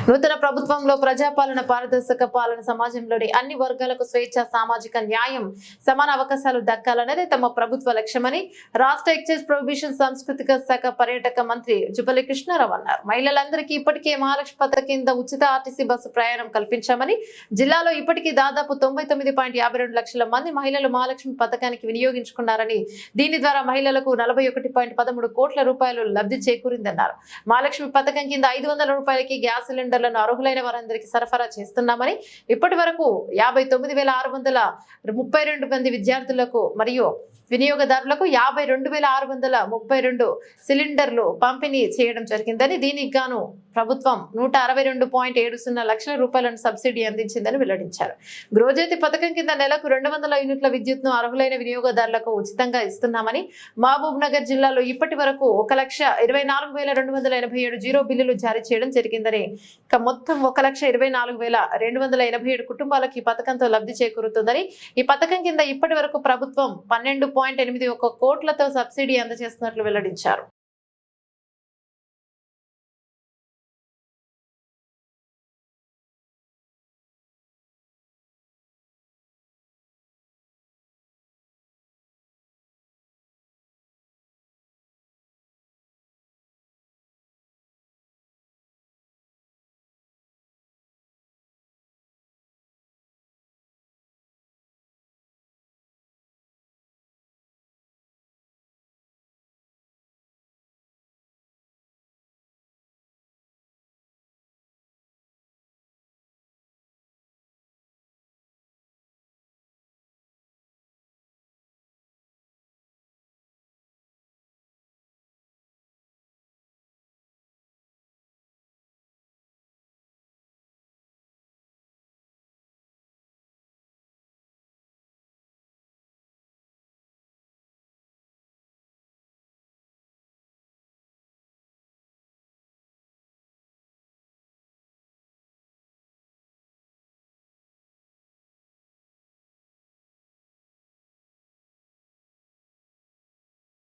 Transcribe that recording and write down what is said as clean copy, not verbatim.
నూతన ప్రభుత్వంలో ప్రజాపాలన, పారదర్శక పాలన, సమాజంలోని అన్ని వర్గాలకు స్వేచ్ఛ, సామాజిక న్యాయం, సమాన అవకాశాలు దక్కాలనేది తమ ప్రభుత్వ లక్ష్యమని రాష్ట్ర ఎక్సైజ్ ప్రొహిబిషన్ సాంస్కృతిక శాఖ పర్యాటక మంత్రి జుపల్లి కృష్ణారావు అన్నారు. మహిళలందరికీ ఇప్పటికే మహాలక్ష్మి పథకం కింద ఉచిత ఆర్టీసీ బస్సు ప్రయాణం కల్పించామని, జిల్లాలో ఇప్పటికీ దాదాపు 99.52 లక్షల మంది మహిళలు మహాలక్ష్మి పథకానికి వినియోగించుకున్నారని, దీని ద్వారా మహిళలకు 41.13 కోట్ల రూపాయలు లబ్ధి చేకూరిందన్నారు. మహాలక్ష్మి పథకం కింద 500 రూపాయలకి గ్యాస్ సిలిండర్లను అర్హులైన వారందరికీ సరఫరా చేస్తున్నామని, ఇప్పటి వరకు 59,632 మంది విద్యార్థులకు మరియు వినియోగదారులకు 52,632 సిలిండర్లు పంపిణీ చేయడం జరిగిందని, దీనికి గాను ప్రభుత్వం 162.70 లక్షల రూపాయలను సబ్సిడీ అందించిందని వెల్లడించారు. గృహజ్యోతి పథకం కింద నెలకు 200 యూనిట్ల విద్యుత్ను అర్హులైన వినియోగదారులకు ఉచితంగా ఇస్తున్నామని, మహబూబ్ నగర్ జిల్లాలో ఇప్పటి వరకు 1,24,287 జీరో బిల్లులు జారీ చేయడం జరిగిందని, ఇక మొత్తం 1,24,287 కుటుంబాలకు ఈ పథకంతో లబ్ధి చేకూరుతుందని, ఈ పథకం కింద ఇప్పటి వరకు ప్రభుత్వం 12.81 కోట్లతో సబ్సిడీ అందజేస్తున్నట్లు వెల్లడించారు.